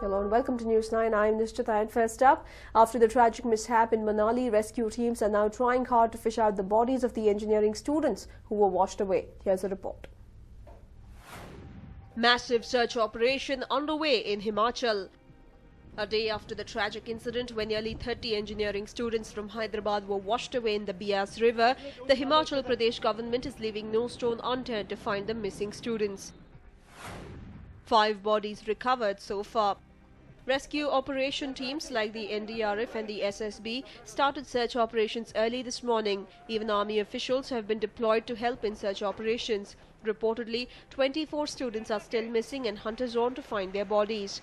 Hello and welcome to News 9. I'm Nishchita, and first up, after the tragic mishap in Manali, rescue teams are now trying hard to fish out the bodies of the engineering students who were washed away. Here's a report. Massive search operation underway in Himachal. A day after the tragic incident when nearly 30 engineering students from Hyderabad were washed away in the Beas River, the Himachal Pradesh government is leaving no stone unturned to find the missing students. 5 bodies recovered so far. Rescue operation teams like the NDRF and the SSB started search operations early this morning. Even army officials have been deployed to help in search operations. Reportedly, 24 students are still missing and hunters are on to find their bodies.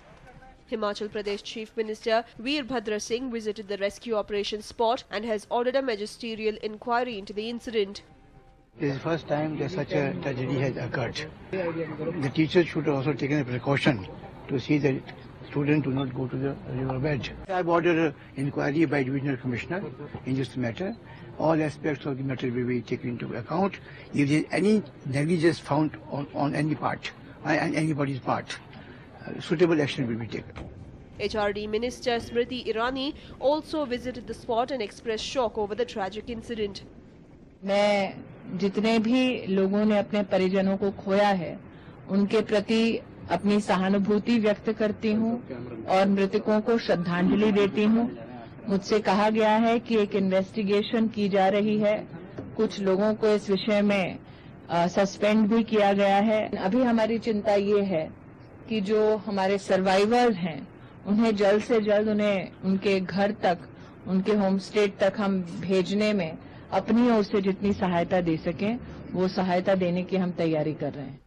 Himachal Pradesh Chief Minister Veerbhadra Singh visited the rescue operation spot and has ordered a magisterial inquiry into the incident. This is the first time that such a tragedy has occurred. The teachers should have also taken a precaution to see that students do not go to the riverbed. I have ordered an inquiry by Divisional Commissioner in this matter. All aspects of the matter will be taken into account. If there is any negligence found on any part, on anybody's part, suitable action will be taken. HRD Minister Smriti Irani also visited the spot and expressed shock over the tragic incident. मैं जितने भी लोगों ने अपने परिजनों को खोया है, उनके प्रति अपनी सहानुभूति व्यक्त करती हूं और मृतकों को श्रद्धांजलि देती हूं। मुझसे कहा गया है कि एक इन्वेस्टिगेशन की जा रही है। कुछ लोगों को इस विषय में सस्पेंड भी किया गया है। अभी हमारी चिंता ये है कि जो हमारे सर्वाइवर्स हैं, उन्हें जल्द से जल्द उन्हें उनके घर तक, उनके होम स्टेट तक हम भेजने में अपनी ओर से जितनी सहायता दे सकें, वो सहायता देने की हम तैयारी कर रहे हैं।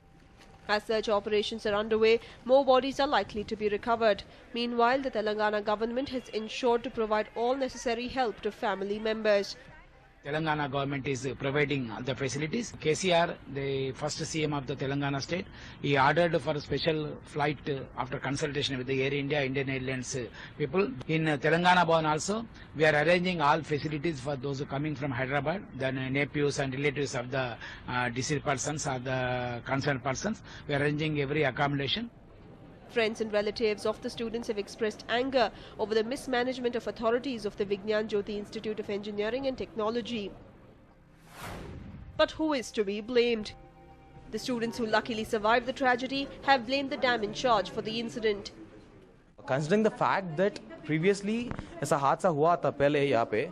As search operations are underway, more bodies are likely to be recovered. Meanwhile, the Telangana government has ensured to provide all necessary help to family members. Telangana government is providing the facilities. KCR, the first CM of the Telangana state, he ordered for a special flight after consultation with the Air India, Indian Airlines people. In Telangana Bhavan also, we are arranging all facilities for those coming from Hyderabad, the nephews and relatives of the deceased persons or the concerned persons. We are arranging every accommodation. Friends and relatives of the students have expressed anger over the mismanagement of authorities of the Vigyan Jyoti Institute of Engineering and Technology. But who is to be blamed? The students who luckily survived the tragedy have blamed the dam in charge for the incident. Considering the fact that previously ऐसा हादसा हुआ था पहले यहाँ पे,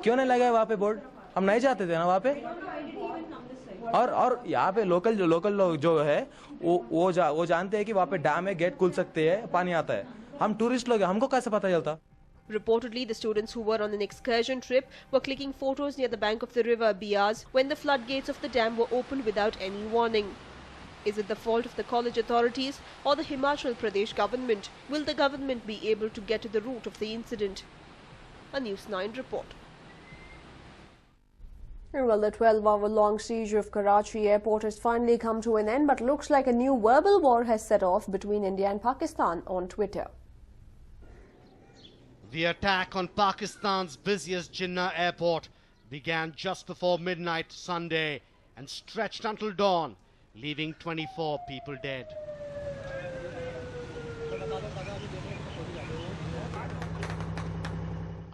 क्यों नहीं लगाया वहाँ पे बोर्ड? हम नहीं जाते थे ना वहाँ पे। और यहाँ पे लोकल लोग जो है वो जानते हैं कि वहाँ पे डैम है, गेट खुल सकते हैं, पानी आता है। हम टूरिस्ट लोग हैं, हमको कैसे पता चलता? Reportedly, the students who were on an excursion trip were clicking photos near the bank of the river Beas when the floodgates of the dam were opened without any warning. Is it the fault of the college authorities or the Himachal Pradesh government? Will the government be able to get to the root of the incident? A News 9 report. Well, the 12-hour-long siege of Karachi airport has finally come to an end, but looks like a new verbal war has set off between India and Pakistan on Twitter. The attack on Pakistan's busiest Jinnah airport began just before midnight Sunday and stretched until dawn, leaving 24 people dead.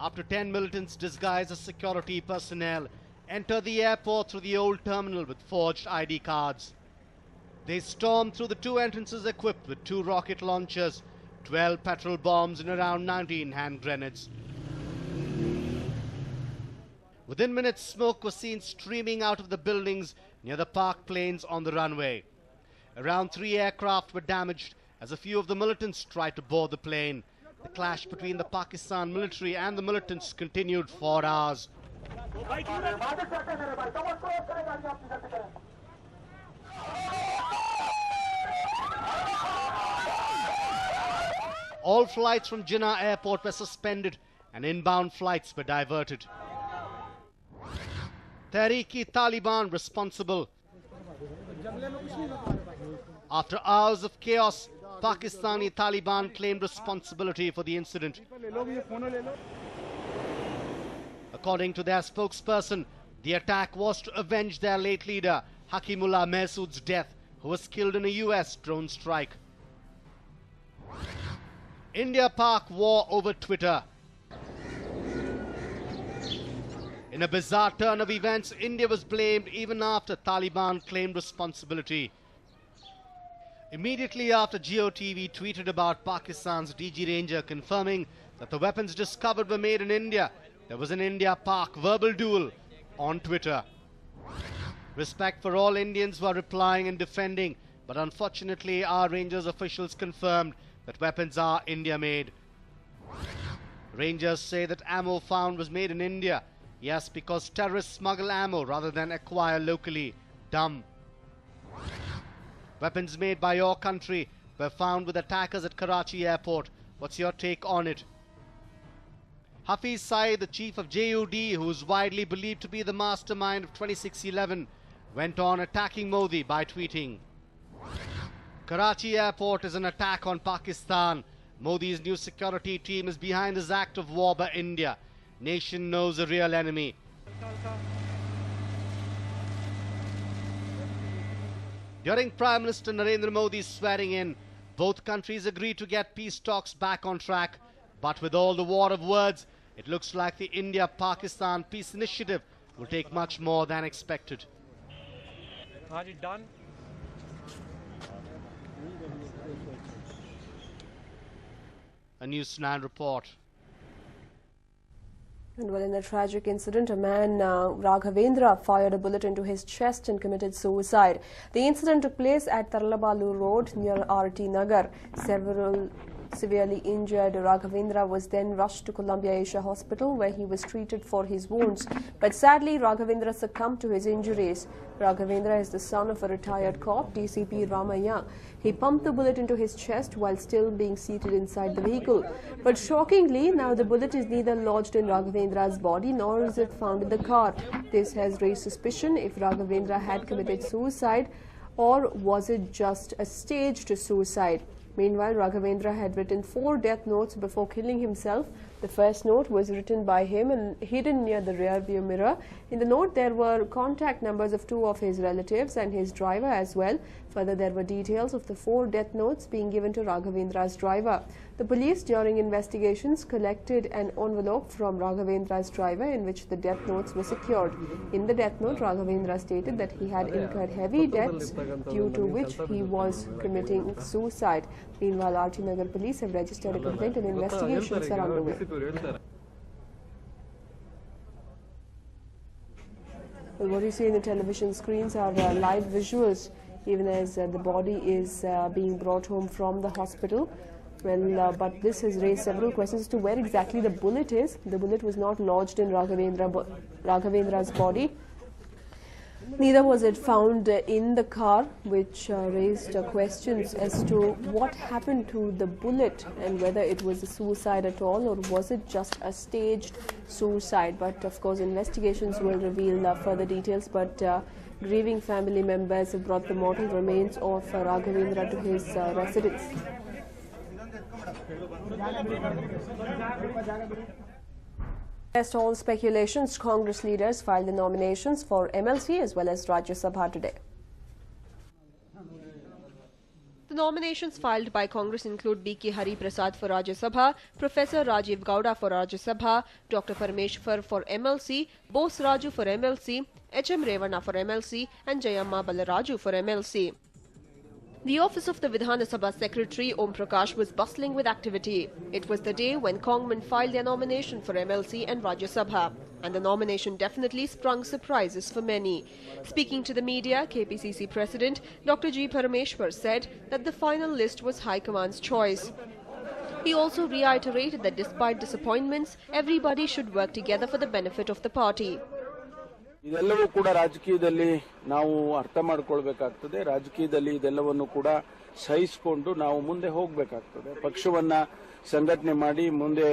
After 10 militants disguised as security personnel enter the airport through the old terminal with forged ID cards. They stormed through the 2 entrances equipped with 2 rocket launchers, 12 petrol bombs and around 19 hand grenades. Within minutes, smoke was seen streaming out of the buildings near the parked planes on the runway. Around 3 aircraft were damaged as a few of the militants tried to board the plane. The clash between the Pakistan military and the militants continued for hours. All flights from Jinnah airport were suspended and inbound flights were diverted. Tehreek-e-Taliban responsible. After hours of chaos, Pakistani Taliban claimed responsibility for the incident. According to their spokesperson, the attack was to avenge their late leader, Hakimullah Mehsood's death, who was killed in a US drone strike. India-Pak war over Twitter. In a bizarre turn of events, India was blamed even after Taliban claimed responsibility. Immediately after GeoTV tweeted about Pakistan's DG Ranger confirming that the weapons discovered were made in India, there was an India-Pak verbal duel on Twitter. Respect for all Indians were replying and defending, but unfortunately our Rangers officials confirmed that weapons are India-made. Rangers say that ammo found was made in India. Yes, because terrorists smuggle ammo rather than acquire locally. Dumb. Weapons made by your country were found with attackers at Karachi airport. What's your take on it? Hafiz Saeed, the chief of JUD, who is widely believed to be the mastermind of 2611, went on attacking Modi by tweeting, Karachi airport is an attack on Pakistan. Modi's new security team is behind this act of war by India. Nation knows the real enemy. During Prime Minister Narendra Modi's swearing in, both countries agreed to get peace talks back on track. But with all the war of words, it looks like the India-Pakistan peace initiative will take much more than expected. Done. A News9 report. And well, in a tragic incident, a man, Raghavendra, fired a bullet into his chest and committed suicide. The incident took place at Tarlabalu Road near RT Nagar. Several severely injured Raghavendra was then rushed to Columbia Asia Hospital, where he was treated for his wounds. But sadly, Raghavendra succumbed to his injuries. Raghavendra is the son of a retired cop, DCP Ramaya. He pumped the bullet into his chest while still being seated inside the vehicle. But shockingly, now the bullet is neither lodged in Raghavendra's body nor is it found in the car. This has raised suspicion if Raghavendra had committed suicide, or was it just a staged suicide. Meanwhile, Raghavendra had written 4 death notes before killing himself. The first note was written by him and hidden near the rear view mirror. In the note, there were contact numbers of 2 of his relatives and his driver as well. Further, there were details of the 4 death notes being given to Raghavendra's driver. The police, during investigations, collected an envelope from Raghavendra's driver in which the death notes were secured. In the death note, Raghavendra stated that he had incurred heavy debts, due to which he was committing suicide. Meanwhile, RT Nagar police have registered a complaint and investigations are underway. Well, what you see in the television screens are live visuals, even as the body is being brought home from the hospital. Well, but this has raised several questions as to where exactly the bullet is. The bullet was not lodged in Raghavendra's body. Neither was it found in the car, which raised questions as to what happened to the bullet and whether it was a suicide at all or was it just a staged suicide. But of course, investigations will reveal further details. But grieving family members have brought the mortal remains of Raghavendra to his residence. Against all speculations, Congress leaders filed the nominations for MLC as well as Rajya Sabha today. The nominations filed by Congress include B.K. Hari Prasad for Rajya Sabha, Professor Rajiv Gowda for Rajya Sabha, Dr. Parameshwar for MLC, Bose Raju for MLC, H.M. Revana for MLC and Jayamma Balaraju for MLC. The office of the Vidhana Sabha Secretary Om Prakash was bustling with activity. It was the day when Congmen filed their nomination for MLC and Rajya Sabha, and the nomination definitely sprung surprises for many. Speaking to the media, KPCC President Dr. G. Parameshwar said that the final list was High Command's choice. He also reiterated that despite disappointments, everybody should work together for the benefit of the party. ಇದೆಲ್ಲವೂ ಕೂಡ ರಾಜಕೀಯದಲ್ಲಿ ನಾವು ಅರ್ಥ ಮಾಡಿಕೊಳ್ಳಬೇಕಾಗ್ತದೆ. ರಾಜಕೀಯದಲ್ಲಿ ಇದೆಲ್ಲವನ್ನು ಕೂಡ ಸಹಿಸಿಕೊಂಡು ನಾವು ಮುಂದೆ ಹೋಗಬೇಕಾಗ್ತದೆ. ಪಕ್ಷವನ್ನ ಸಂಘಟನೆ ಮಾಡಿ ಮುಂದೆ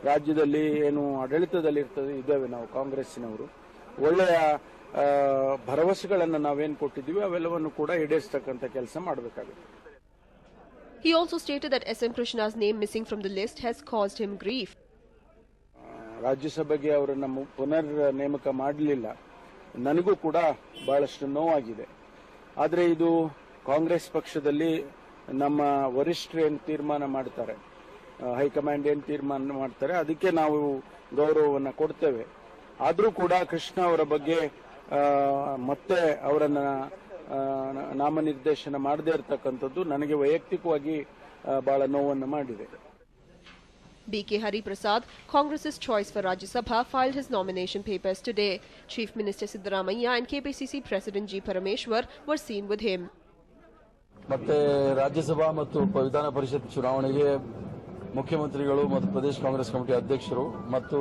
ರಾಜ್ಯದಲ್ಲಿ ಏನು ಆಡಳಿತದಲ್ಲಿ ಇದ್ದೇವೆ ನಾವು ಕಾಂಗ್ರೆಸ್ಸಿನವರು ಒಳ್ಳೆಯ ಭರವಸೆಗಳನ್ನು ನಾವೇನು ಕೊಟ್ಟಿದ್ದೀವಿ ಅವೆಲ್ಲವನ್ನು ಕೂಡ ಈಡೇರಿಸತಕ್ಕಂತ ಕೆಲಸ ಮಾಡಬೇಕಾಗುತ್ತೆ. He also stated that SM Krishna's name missing from the list has caused him grief. ರಾಜ್ಯಸಭೆಗೆ ಅವರನ್ನು ಪುನರ್ ನೇಮಕ ಮಾಡಲಿಲ್ಲ. ನನಗೂ ಕೂಡ ಬಹಳಷ್ಟು ನೋವಾಗಿದೆ. ಆದರೆ ಇದು ಕಾಂಗ್ರೆಸ್ ಪಕ್ಷದಲ್ಲಿ ನಮ್ಮ ವರಿಷ್ಠರು ಏನು ತೀರ್ಮಾನ ಮಾಡ್ತಾರೆ ಹೈಕಮಾಂಡ್ ಏನು ತೀರ್ಮಾನ ಮಾಡ್ತಾರೆ ಅದಕ್ಕೆ ನಾವು ಗೌರವವನ್ನು ಕೊಡ್ತೇವೆ. ಆದರೂ ಕೂಡ ಕೃಷ್ಣ ಅವರ ಬಗ್ಗೆ ಮತ್ತೆ ಅವರನ್ನ ನಾಮನಿರ್ದೇಶನ ಮಾಡದೇ ಇರತಕ್ಕಂಥದ್ದು ನನಗೆ ವೈಯಕ್ತಿಕವಾಗಿ ಬಹಳ ನೋವನ್ನು ಮಾಡಿದೆ. B.K. Hari Prasad, Congress's choice for Rajya Sabha, filed his nomination papers today. Chief Minister Siddaramaiah and KPCC President G. Parameshwar were seen with him. ಮತ್ತೆ ರಾಜ್ಯಸಭಾ ಮತ್ತು ವಿಧಾನ ಪರಿಷತ್ ಚುನಾವಣೆಗೆ ಮುಖ್ಯಮಂತ್ರಿಗಳು ಮತ್ತು ಪ್ರದೇಶ ಕಾಂಗ್ರೆಸ್ ಕಮಿಟಿ ಅಧ್ಯಕ್ಷರು ಮತ್ತು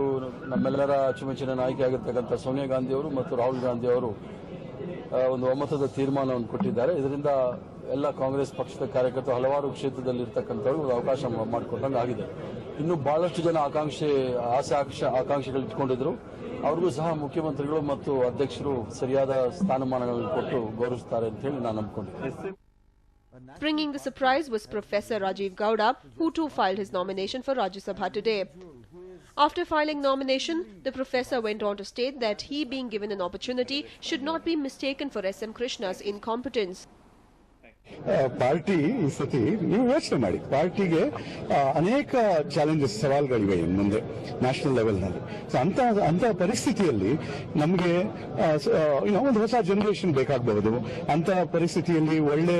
ನಮ್ಮೆಲ್ಲರ ಅಚ್ಚುಮೆಚ್ಚಿನ ನಾಯಕಿಯಾಗಿರ್ತಕ್ಕಂಥ ಸೋನಿಯಾ ಗಾಂಧಿ ಅವರು ಮತ್ತು ರಾಹುಲ್ ಗಾಂಧಿ ಅವರು ಒಂದು ಒಮ್ಮತದ ತೀರ್ಮಾನವನ್ನು ಕೊಟ್ಟಿದ್ದಾರೆ. ಇದರಿಂದ ಎಲ್ಲ ಕಾಂಗ್ರೆಸ್ ಪಕ್ಷದ ಕಾರ್ಯಕರ್ತರು ಹಲವಾರು ಕ್ಷೇತ್ರದಲ್ಲಿ ಇರ್ತಕ್ಕಂಥವ್ರು ಅವಕಾಶ ಮಾಡಿಕೊಟ್ಟಂಗೆ ಆಗಿದೆ. ಇನ್ನು ಬಹಳಷ್ಟು ಜನ ಆಕಾಂಕ್ಷೆಗಳು ಇಟ್ಕೊಂಡಿದ್ರು. ಅವ್ರಿಗೂ ಸಹ ಮುಖ್ಯಮಂತ್ರಿಗಳು ಮತ್ತು ಅಧ್ಯಕ್ಷರು ಸರಿಯಾದ ಸ್ಥಾನಮಾನಗಳನ್ನು ಕೊಟ್ಟು ಗೌರವಿಸುತ್ತಾರೆ ಅಂತ ಹೇಳಿ ನಾನು ನಂಬಿಕೊಂಡಿದ್ದೆ. Bringing the surprise was Professor Rajiv Gowda, who too filed his nomination for Rajya Sabha today. After filing nomination, the professor went on to state that he being given an opportunity should not be mistaken for S.M. Krishna's incompetence. Party ಈ ಸತಿ ನೀವು ಯೋಚನೆ ಮಾಡಿ, ಪಾರ್ಟಿಗೆ ಅನೇಕ challenges ಸವಾಲುಗಳಿವೆ ಮುಂದೆ national ಲೆವೆಲ್ನಲ್ಲಿ. So ಅಂತ ಪರಿಸ್ಥಿತಿಯಲ್ಲಿ ನಮಗೆ ಒಂದು ಹೊಸ ಜನರೇಷನ್ ಬೇಕಾಗಬಹುದು. ಅಂತ ಪರಿಸ್ಥಿತಿಯಲ್ಲಿ ಒಳ್ಳೆ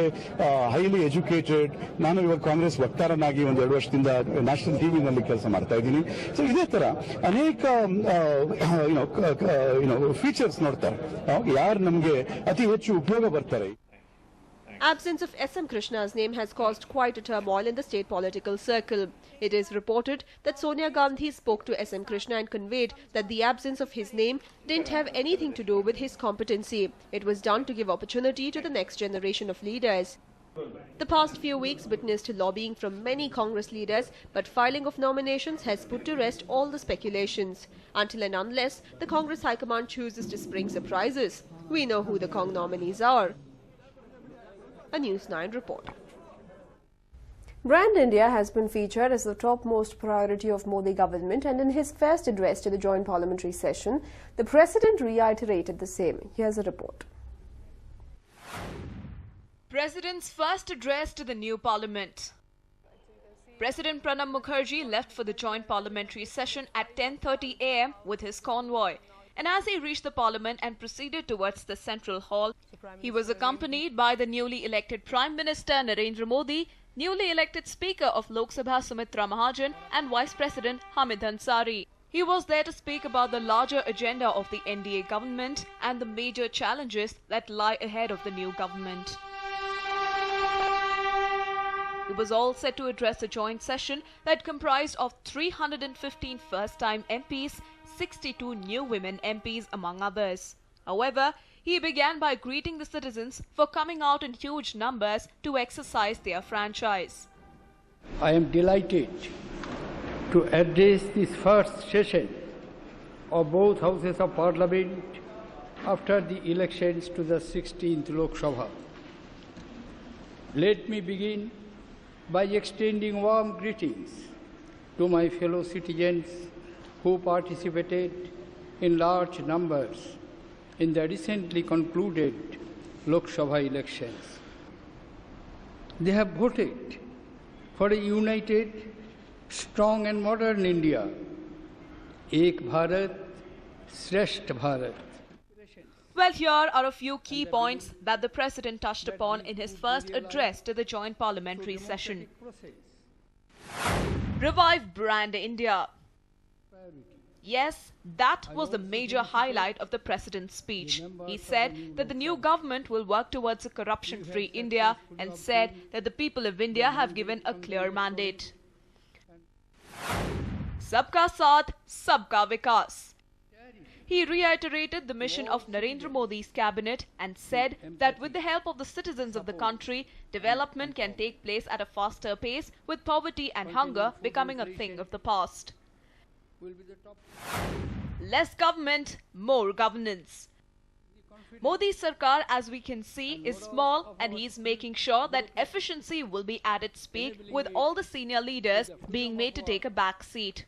ಹೈಲಿ ಎಜುಕೇಟೆಡ್, ನಾನು ಇವಾಗ ಕಾಂಗ್ರೆಸ್ ವಕ್ತಾರನಾಗಿ ಒಂದು 2 ವರ್ಷದಿಂದ ನ್ಯಾಷನಲ್ ಟಿವಿನಲ್ಲಿ ಕೆಲಸ ಮಾಡ್ತಾ ಇದ್ದೀನಿ. ಸೊ ಇದೇ ತರ ಅನೇಕ ಫೀಚರ್ಸ್ ನೋಡ್ತಾರೆ, ಯಾರು ನಮಗೆ ಅತಿ ಹೆಚ್ಚು ಉಪಯೋಗ ಬರ್ತಾರೆ. Absence of S.M. Krishna's name has caused quite a turmoil in the state political circle. It is reported that Sonia Gandhi spoke to S.M. Krishna and conveyed that the absence of his name didn't have anything to do with his competency. It was done to give opportunity to the next generation of leaders. The past few weeks witnessed lobbying from many Congress leaders, but filing of nominations has put to rest all the speculations. Until and unless the Congress High Command chooses to spring surprises, we know who the Cong nominees are. A News9 report. Brand India has been featured as the topmost priority of Modi government, and in his first address to the joint parliamentary session, the president reiterated the same. Here's a report. President's first address to the new parliament. President Pranab Mukherjee left for the joint parliamentary session at 10:30 a.m. with his convoy. And as he reached the parliament and proceeded towards the central hall, he was accompanied by the newly elected Prime Minister Narendra Modi, newly elected Speaker of Lok Sabha Sumitra Mahajan and Vice President Hamid Ansari. He was there to speak about the larger agenda of the NDA government and the major challenges that lie ahead of the new government. He was all set to address a joint session that comprised of 315 first-time MPs, 62 new women MPs among others. However, he began by greeting the citizens for coming out in huge numbers to exercise their franchise. I am delighted to address this first session of both houses of parliament after the elections to the 16th Lok Sabha. Let me begin by extending warm greetings to my fellow citizens who participated in large numbers in the recently concluded Lok Sabha elections. They have voted for a united, strong and modern India. Ek Bharat, Shresth Bharat. Well, here are a few key points that the President touched upon in his first address to the joint parliamentary session. Revive Brand India. Yes, that was the major highlight of the President's speech. He said that the new government will work towards a corruption-free India and said that the people of India have given a clear mandate. Sabka Saath, Sabka Vikas. He reiterated the mission of Narendra Modi's cabinet and said that with the help of the citizens of the country, development can take place at a faster pace, with poverty and hunger becoming a thing of the past. Less government, more governance. Modi's Sarkar, as we can see, is small, and he is making sure that efficiency will be at its peak, with all the senior leaders being made to take a back seat.